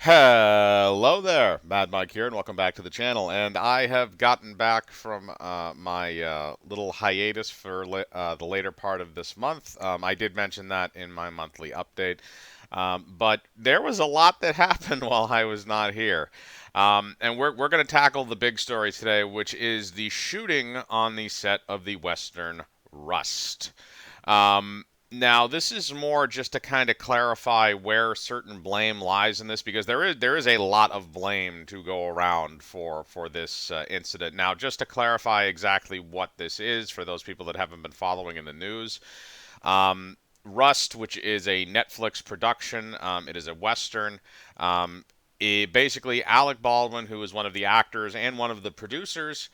Hello there, Mad Mike here, and welcome back to the channel. And I have gotten back from my little hiatus for the later part of this month. I did mention that in my monthly update, but there was a lot that happened while I was not here. And we're going to tackle the big story today, which is the shooting on the set of the Western Rust. Now, this is more just to kind of clarify where certain blame lies in this, because there is a lot of blame to go around for this incident. Now, just to clarify exactly what this is for those people that haven't been following in the news, Rust, which is a Netflix production, it is a western. Basically, Alec Baldwin, who is one of the actors and one of the producers,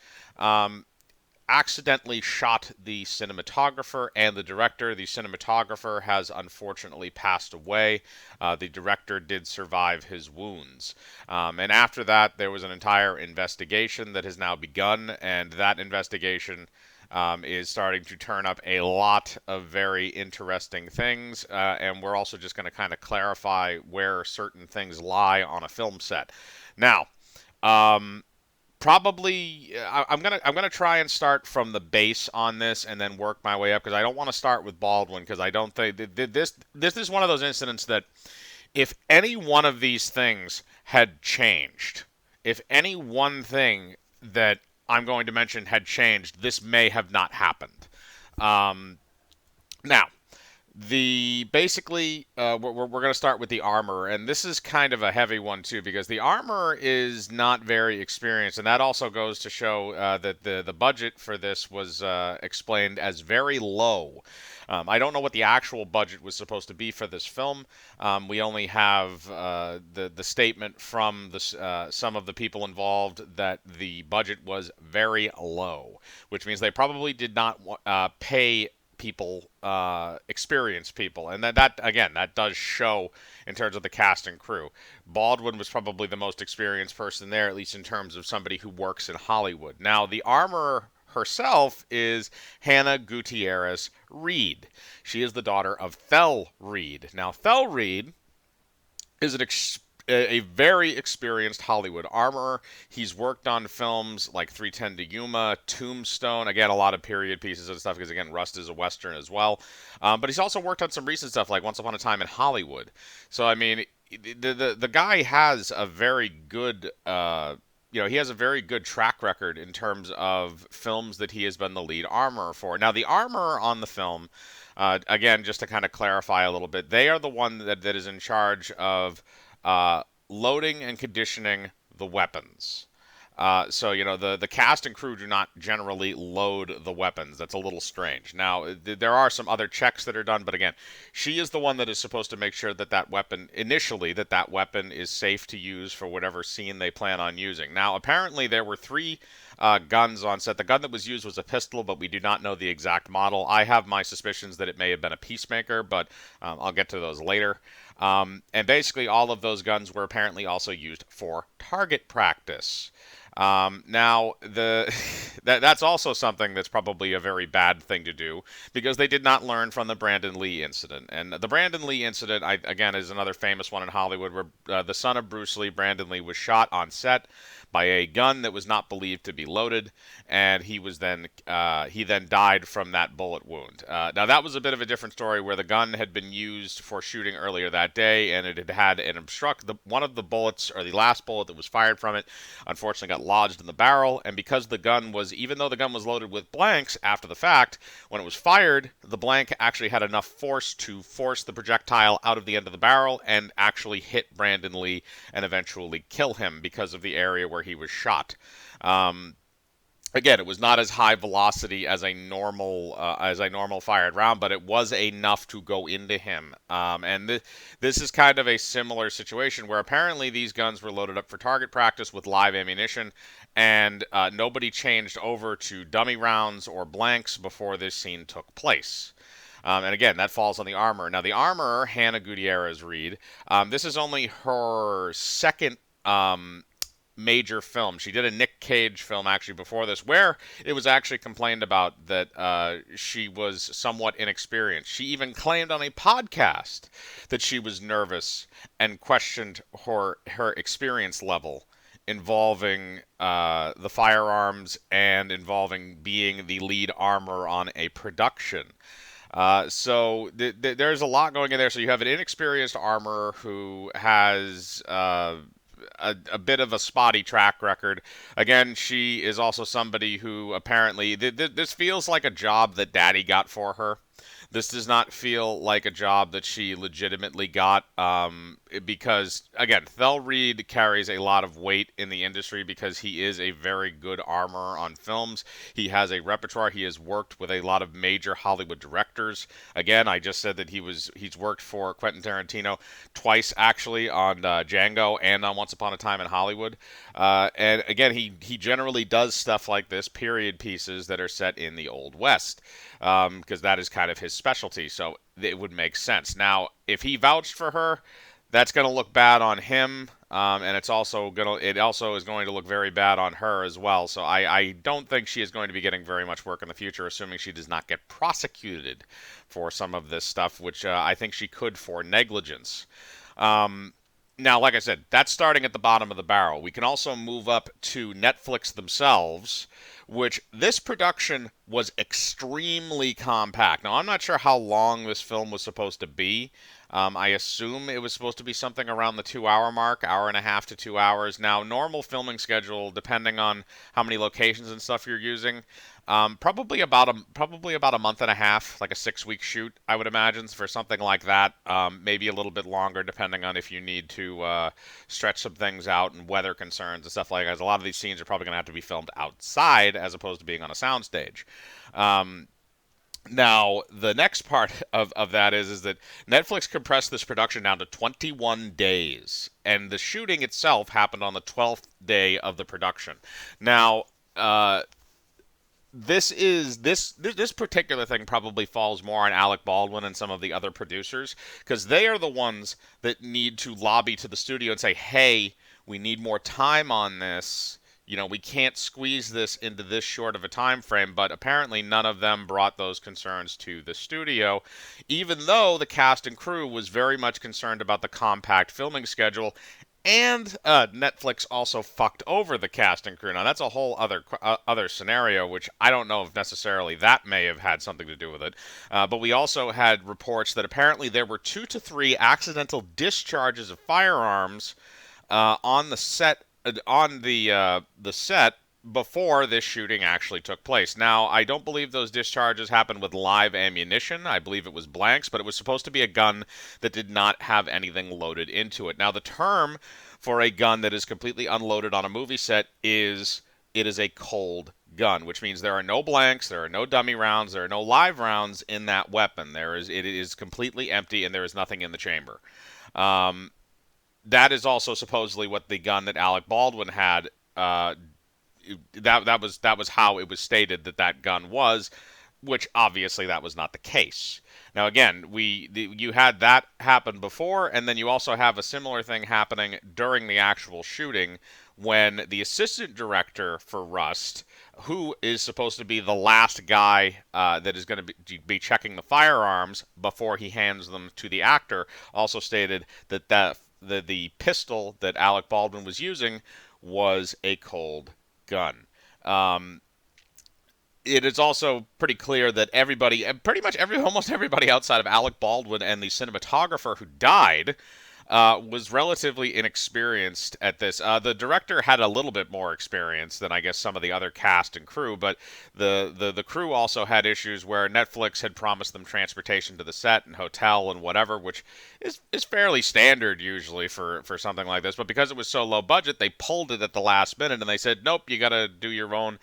accidentally shot the cinematographer and the director. The cinematographer has unfortunately passed away. The director did survive his wounds. And after that, there was an entire investigation that has now begun, and that investigation is starting to turn up a lot of very interesting things. And we're also just going to kind of clarify where certain things lie on a film set. Now, um, probably I'm gonna try and start from the base on this and then work my way up, because I don't want to start with Baldwin, because I don't think this is one of those incidents that if any one of these things had changed, if any one thing that I'm going to mention had changed, this may have not happened. Um, Now, the basically we're going to start with the armor, and this is kind of a heavy one too, because the armor is not very experienced, and that also goes to show that the budget for this was explained as very low. I don't know what the actual budget was supposed to be for this film. We only have the statement from some of the people involved that the budget was very low, which means they probably did not pay people, experienced people, and that again, that does show in terms of the cast and crew. Baldwin was probably the most experienced person there, at least in terms of somebody who works in Hollywood. Now, the armorer herself is Hannah Gutierrez Reed. She is the daughter of Thel Reed. Now, Thel Reed is a very experienced Hollywood armorer. He's worked on films like 310 to Yuma, Tombstone, again, a lot of period pieces and stuff, because, again, Rust is a Western as well. But he's also worked on some recent stuff like Once Upon a Time in Hollywood. So, I mean, the guy has a very good. He has a very good track record in terms of films that he has been the lead armorer for. Now, the armorer on the film, again, just to kind of clarify a little bit, they are the one that is in charge of loading and conditioning the weapons. So the cast and crew do not generally load the weapons. That's a little strange. Now there are some other checks that are done, but again, she is the one that is supposed to make sure that that weapon initially that weapon is safe to use for whatever scene they plan on using. Now apparently there were three guns on set. The gun that was used was a pistol, but we do not know the exact model. I have my suspicions that it may have been a Peacemaker, but I'll get to those later. And basically, all of those guns were apparently also used for target practice. Now, that's also something that's probably a very bad thing to do, because they did not learn from the Brandon Lee incident. And the Brandon Lee incident, again, is another famous one in Hollywood, where the son of Bruce Lee, Brandon Lee, was shot on set by a gun that was not believed to be loaded, and he then died from that bullet wound. Now that was a bit of a different story, where the gun had been used for shooting earlier that day, and it had an one of the bullets, or the last bullet that was fired from it, unfortunately got lodged in the barrel, and because the gun was, even though the gun was loaded with blanks after the fact, when it was fired, the blank actually had enough force to force the projectile out of the end of the barrel and actually hit Brandon Lee and eventually kill him because of the area where he was shot. Again, it was not as high velocity as a normal fired round, but it was enough to go into him. This is kind of a similar situation, where apparently these guns were loaded up for target practice with live ammunition, and nobody changed over to dummy rounds or blanks before this scene took place. And again, that falls on the armorer. Now, the armorer, Hannah Gutierrez Reed, this is only her second major film. She did a Nick Cage film actually before this, where it was actually complained about that she was somewhat inexperienced. She even claimed on a podcast that she was nervous and questioned her experience level involving the firearms and involving being the lead armor on a production. There's a lot going in there. So you have an inexperienced armorer who has a bit of a spotty track record. Again, she is also somebody who apparently this feels like a job that Daddy got for her. This does not feel like a job that she legitimately got, because, again, Thel Reed carries a lot of weight in the industry because he is a very good armorer on films. He has a repertoire. He has worked with a lot of major Hollywood directors. Again, I just said that he's worked for Quentin Tarantino twice, actually, on Django and on Once Upon a Time in Hollywood. And again, he generally does stuff like this, period pieces that are set in the Old West, because that is kind of his specialty. So it would make sense. Now, if he vouched for her, that's going to look bad on him, and it also is going to look very bad on her as well. So I don't think she is going to be getting very much work in the future, assuming she does not get prosecuted for some of this stuff, which I think she could for negligence. Now, like I said, that's starting at the bottom of the barrel. We can also move up to Netflix themselves, which this production was extremely compact. Now, I'm not sure how long this film was supposed to be. I assume it was supposed to be something around the 2 hour mark, hour and a half to 2 hours. Now, normal filming schedule, depending on how many locations and stuff you're using, probably about a month and a half, like a 6 week shoot, I would imagine, for something like that. Maybe a little bit longer, depending on if you need to stretch some things out and weather concerns and stuff like that. A lot of these scenes are probably going to have to be filmed outside as opposed to being on a soundstage. Now, the next part of that is that Netflix compressed this production down to 21 days, and the shooting itself happened on the 12th day of the production. Now, this particular thing probably falls more on Alec Baldwin and some of the other producers, because they are the ones that need to lobby to the studio and say, hey, we need more time on this. We can't squeeze this into this short of a time frame, but apparently none of them brought those concerns to the studio, even though the cast and crew was very much concerned about the compact filming schedule. And Netflix also fucked over the cast and crew. Now, that's a whole other scenario, which I don't know if necessarily that may have had something to do with it. But we also had reports that apparently there were 2 to 3 accidental discharges of firearms on the set before this shooting actually took place. Now, I don't believe those discharges happened with live ammunition. I believe it was blanks, but it was supposed to be a gun that did not have anything loaded into it. Now, the term for a gun that is completely unloaded on a movie set is it is a cold gun, which means there are no blanks, there are no dummy rounds, there are no live rounds in that weapon. It is completely empty, and there is nothing in the chamber. That is also supposedly what the gun that Alec Baldwin had. That was how it was stated that gun was, which obviously that was not the case. Now again, you had that happen before, and then you also have a similar thing happening during the actual shooting when the assistant director for Rust, who is supposed to be the last guy that is going to be checking the firearms before he hands them to the actor, also stated that the pistol that Alec Baldwin was using was a cold gun. It is also pretty clear that almost everybody outside of Alec Baldwin and the cinematographer who died was relatively inexperienced at this. The director had a little bit more experience than I guess some of the other cast and crew, but the crew also had issues where Netflix had promised them transportation to the set and hotel and whatever, which is fairly standard usually for something like this. But because it was so low budget, they pulled it at the last minute and they said, nope, you got to do your own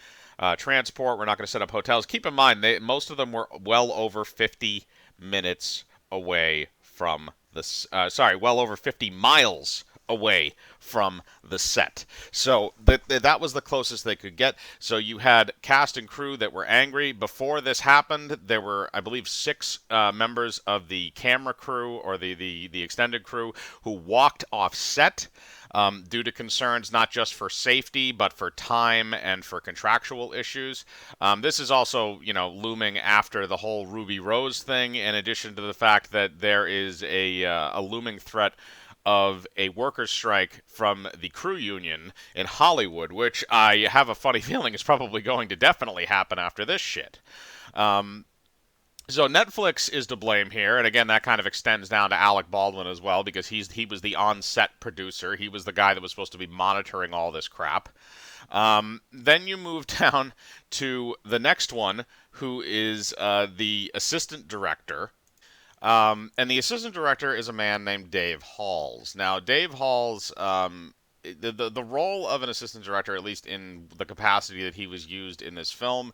transport. We're not going to set up hotels. Keep in mind, most of them were well over 50 minutes away from well over 50 miles away from the set. So that was the closest they could get. So you had cast and crew that were angry. Before this happened, there were, I believe, 6 members of the camera crew or the extended crew who walked off set. due to concerns not just for safety but for time and for contractual issues. This is also, looming after the whole Ruby Rose thing, in addition to the fact that there is a looming threat of a workers' strike from the crew union in Hollywood, which I have a funny feeling is probably going to definitely happen after this shit. Um, so Netflix is to blame here, and again, that kind of extends down to Alec Baldwin as well, because he was the on-set producer. He was the guy that was supposed to be monitoring all this crap. Then you move down to the next one, who is the assistant director. And the assistant director is a man named Dave Halls. Now, Dave Halls, the role of an assistant director, at least in the capacity that he was used in this film,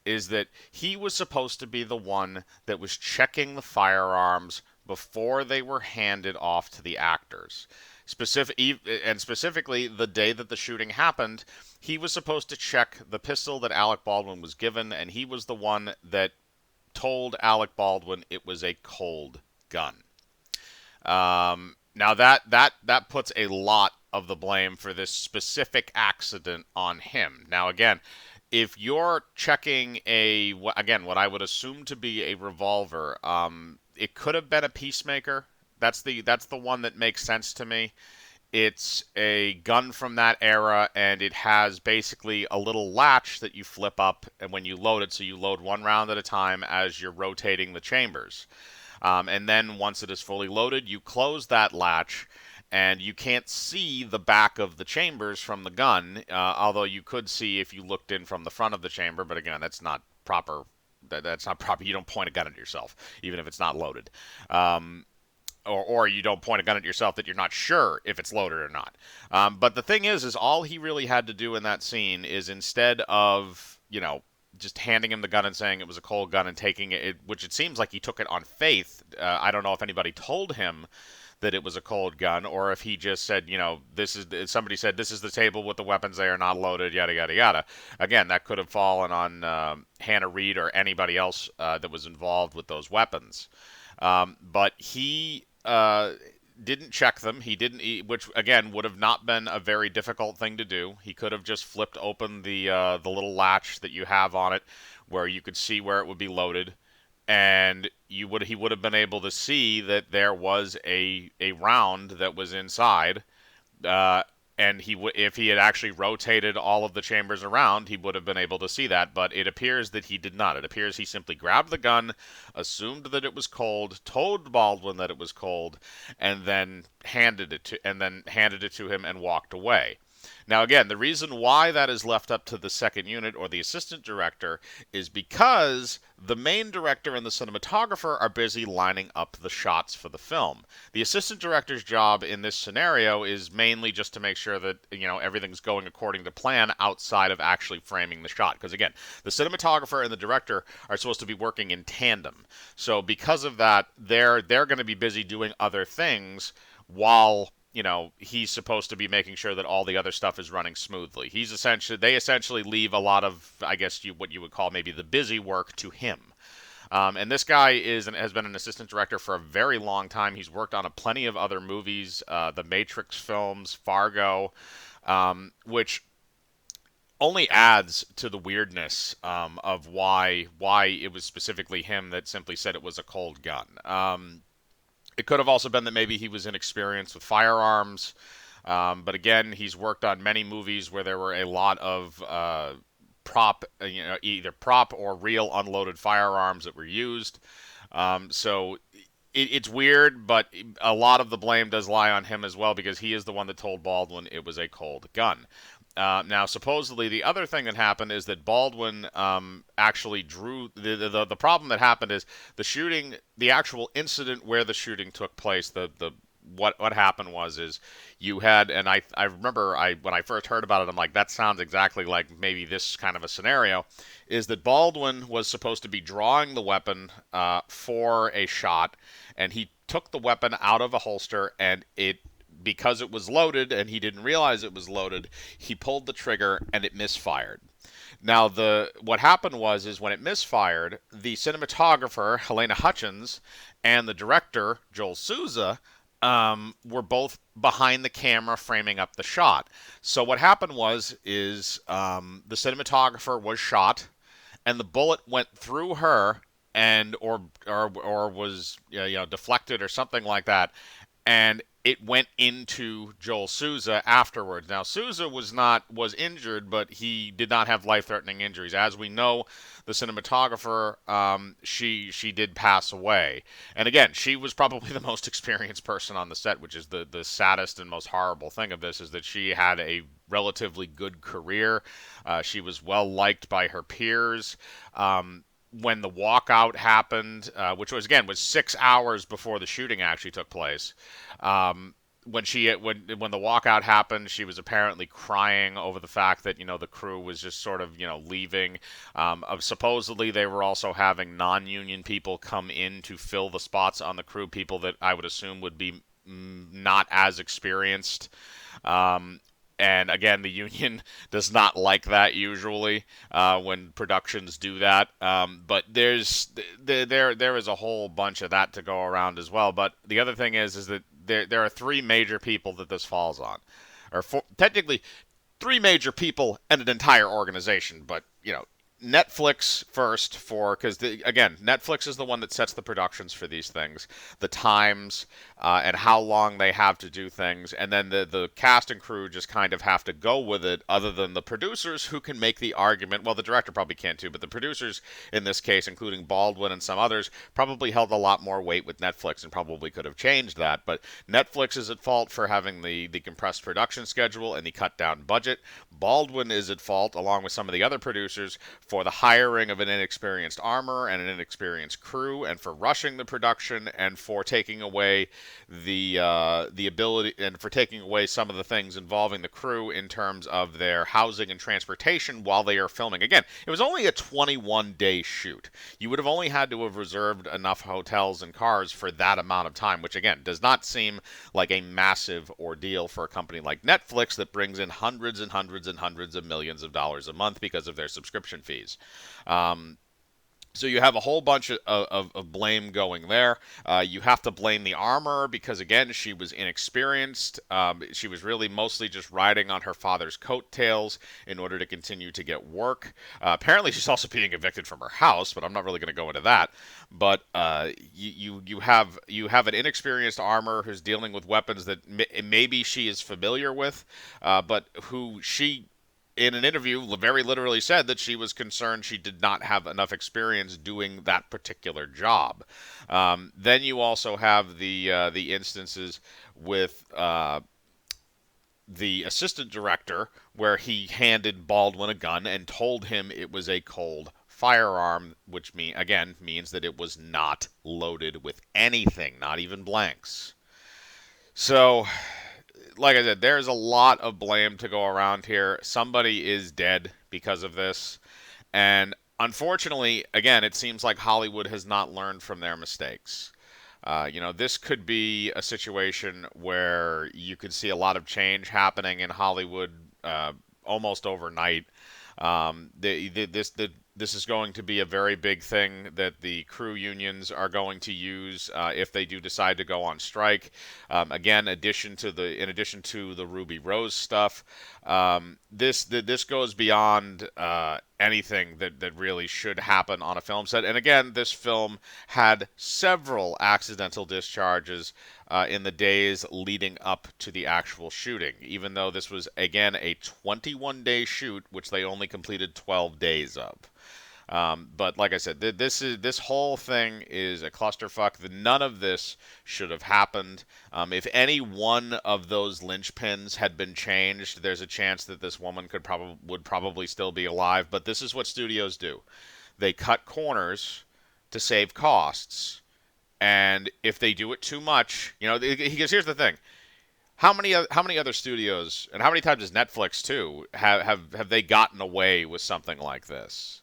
is that he was supposed to be the one that was checking the firearms before they were handed off to the actors. Specifically, the day that the shooting happened, he was supposed to check the pistol that Alec Baldwin was given, and he was the one that told Alec Baldwin it was a cold gun. Now that puts a lot of the blame for this specific accident on him. Now again, if you're checking again what I would assume to be a revolver, it could have been a Peacemaker. That's the one that makes sense to me. It's a gun from that era, and it has basically a little latch that you flip up and when you load it, so you load one round at a time as you're rotating the chambers. And then once it is fully loaded, you close that latch, and you can't see the back of the chambers from the gun, although you could see if you looked in from the front of the chamber, but again, that's not proper. That's not proper. You don't point a gun at yourself, even if it's not loaded. Or you don't point a gun at yourself that you're not sure if it's loaded or not. But the thing is all he really had to do in that scene is, instead of, just handing him the gun and saying it was a cold gun and taking it, which it seems like he took it on faith. I don't know if anybody told him that it was a cold gun, or if he just said, somebody said, this is the table with the weapons, they are not loaded, yada, yada, yada. Again, that could have fallen on Hannah Reed or anybody else that was involved with those weapons. But he didn't check them. He didn't, which again would have not been a very difficult thing to do. He could have just flipped open the little latch that you have on it, where you could see where it would be loaded, and he would have been able to see that there was a round that was inside. Uh, and if he had actually rotated all of the chambers around, he would have been able to see that. But it appears that he did not. It appears he simply grabbed the gun, assumed that it was cold, told Baldwin that it was cold, and then handed it to him and walked away. Now, again, the reason why that is left up to the second unit or the assistant director is because the main director and the cinematographer are busy lining up the shots for the film. The assistant director's job in this scenario is mainly just to make sure that, everything's going according to plan outside of actually framing the shot. Because, again, the cinematographer and the director are supposed to be working in tandem. So because of that, they're going to be busy doing other things while he's supposed to be making sure that all the other stuff is running smoothly. They essentially leave a lot of, I guess, what you would call maybe the busy work to him. And this guy has been an assistant director for a very long time. He's worked on plenty of other movies, the Matrix films, Fargo, which only adds to the weirdness of why it was specifically him that simply said it was a cold gun. It could have also been that maybe he was inexperienced with firearms. But again, he's worked on many movies where there were a lot of either prop or real unloaded firearms that were used. So it's weird, but a lot of the blame does lie on him as well, because he is the one that told Baldwin it was a cold gun. Now, supposedly, the other thing that happened is that Baldwin actually drew the problem that happened is the shooting, the actual incident where the shooting took place. What happened is you had, and I remember when I first heard about it, I'm like, that sounds exactly like maybe this kind of a scenario. Is that Baldwin was supposed to be drawing the weapon for a shot, and he took the weapon out of a holster, and because it was loaded and he didn't realize it was loaded, he pulled the trigger and it misfired. Now, what happened is when it misfired, the cinematographer, Halyna Hutchins, and the director, Joel Souza, were both behind the camera framing up the shot. So what happened is the cinematographer was shot, and the bullet went through her and or was deflected or something like that, and it went into Joel Souza afterwards. Now Souza was injured, but he did not have life-threatening injuries. As we know, the cinematographer, she did pass away, and again, she was probably the most experienced person on the set, which is the saddest and most horrible thing of this is that she had a relatively good career. She was well liked by her peers. When the walkout happened, which was 6 hours before the shooting actually took place. When the walkout happened, she was apparently crying over the fact that the crew was just sort of leaving. Supposedly they were also having non-union people come in to fill the spots on the crew, people that I would assume would be not as experienced. Um, and again, the union does not like that usually when productions do that. But there is a whole bunch of that to go around as well. But the other thing is that there are three major people that this falls on, or technically three major people and an entire organization. But Netflix first because again, Netflix is the one that sets the productions for these things, the times, and how long they have to do things, and then the cast and crew just kind of have to go with it. Other than the producers, who can make the argument, well, the director probably can too, but the producers in this case, including Baldwin and some others, probably held a lot more weight with Netflix and probably could have changed that. But Netflix is at fault for having the compressed production schedule and the cut down budget. Baldwin is at fault, along with some of the other producers, for the hiring of an inexperienced armor and an inexperienced crew, and for rushing the production, and for taking away the ability, and for taking away some of the things involving the crew in terms of their housing and transportation while they are filming. Again, it was only a 21-day shoot. You would have only had to have reserved enough hotels and cars for that amount of time, which again does not seem like a massive ordeal for a company like Netflix that brings in hundreds and hundreds and hundreds of millions of dollars a month because of their subscription fees. Um, so you have a whole bunch of blame going there. You have to blame the armor because, again, she was inexperienced. She was really mostly just riding on her father's coattails in order to continue to get work. Apparently, she's also being evicted from her house, but I'm not really going to go into that. But you have an inexperienced armor who's dealing with weapons that maybe she is familiar with, but who she in an interview very literally said that she was concerned she did not have enough experience doing that particular job. Then you also have the instances with the assistant director where he handed Baldwin a gun and told him it was a cold firearm, which means that it was not loaded with anything, not even blanks. So like I said, there's a lot of blame to go around here. Somebody is dead because of this. And unfortunately, again, it seems like Hollywood has not learned from their mistakes. This could be a situation where you could see a lot of change happening in Hollywood almost overnight. This is going to be a very big thing that the crew unions are going to use if they do decide to go on strike. Again, in addition to the Ruby Rose stuff, this goes beyond anything that really should happen on a film set. And again, this film had several accidental discharges in the days leading up to the actual shooting, even though this was, again, a 21-day shoot, which they only completed 12 days of. But like I said, this whole thing is a clusterfuck. None of this should have happened. If any one of those linchpins had been changed, there's a chance that this woman would probably still be alive. But this is what studios do: they cut corners to save costs. And if they do it too much, because here's the thing: how many other studios and how many times has Netflix too have they gotten away with something like this?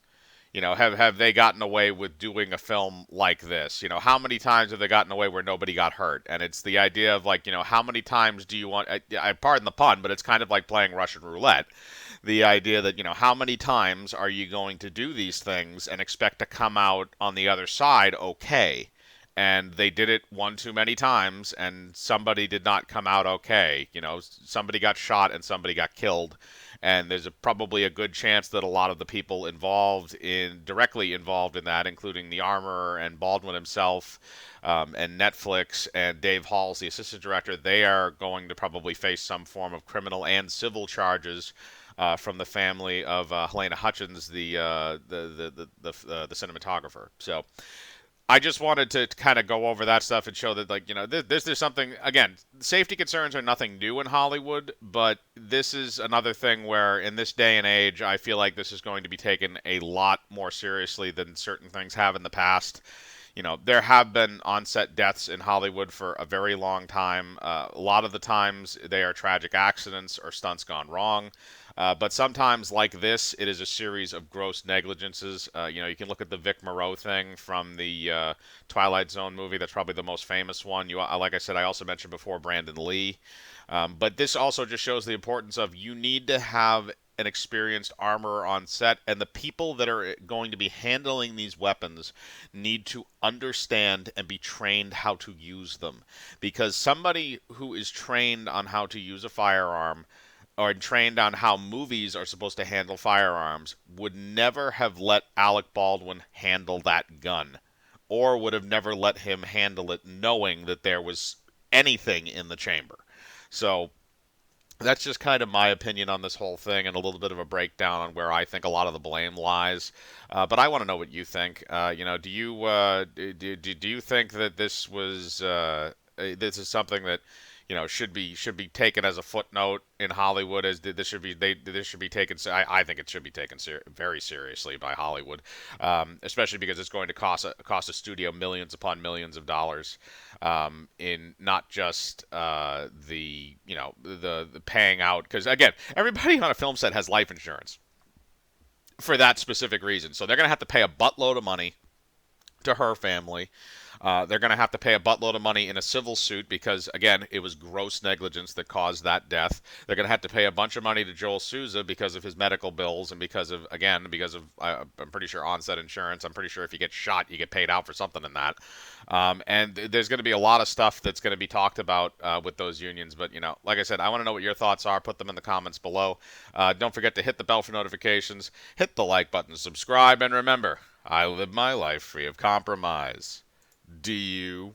Have they gotten away with doing a film like this? How many times have they gotten away where nobody got hurt? And it's the idea of how many times do you want? I pardon the pun, but it's kind of like playing Russian roulette. The idea that how many times are you going to do these things and expect to come out on the other side okay? and they did it one too many times, and somebody did not come out okay. You know, somebody got shot and somebody got killed, and there's probably a good chance that a lot of the people directly involved in that, including the armorer and Baldwin himself, and Netflix and Dave Halls, the assistant director, they are going to probably face some form of criminal and civil charges from the family of Halyna Hutchins, the cinematographer. So I just wanted to kind of go over that stuff and show that, like, you know, this is something, again, safety concerns are nothing new in Hollywood, but this is another thing where in this day and age, I feel like this is going to be taken a lot more seriously than certain things have in the past. You know, there have been on-set deaths in Hollywood for a very long time. A lot of the times they are tragic accidents or stunts gone wrong. But sometimes, like this, it is a series of gross negligences. You know, you can look at the Vic Moreau thing from the Twilight Zone movie. That's probably the most famous one. Like I said, I also mentioned before Brandon Lee. But this also just shows the importance of you need to have an experienced armorer on set, and the people that are going to be handling these weapons need to understand and be trained how to use them. Because somebody who is trained on how to use a firearm or trained on how movies are supposed to handle firearms would never have let Alec Baldwin handle that gun, or would have never let him handle it knowing that there was anything in the chamber. So that's just kind of my opinion on this whole thing and a little bit of a breakdown on where I think a lot of the blame lies. But I want to know what you think. You know, do you think that this is something that, you know, should be taken as a footnote in Hollywood? As this should be taken. I think it should be taken very seriously by Hollywood, especially because it's going to cost a studio millions upon millions of dollars, in not just the paying out, because again, everybody on a film set has life insurance for that specific reason, so they're going to have to pay a buttload of money to her family. They're going to have to pay a buttload of money in a civil suit because, again, it was gross negligence that caused that death. They're going to have to pay a bunch of money to Joel Souza because of his medical bills and because of I'm pretty sure onset insurance. I'm pretty sure if you get shot, you get paid out for something in that. And there's going to be a lot of stuff that's going to be talked about with those unions. But, you know, like I said, I want to know what your thoughts are. Put them in the comments below. Don't forget to hit the bell for notifications, hit the like button, subscribe, and remember, I live my life free of compromise. Do you?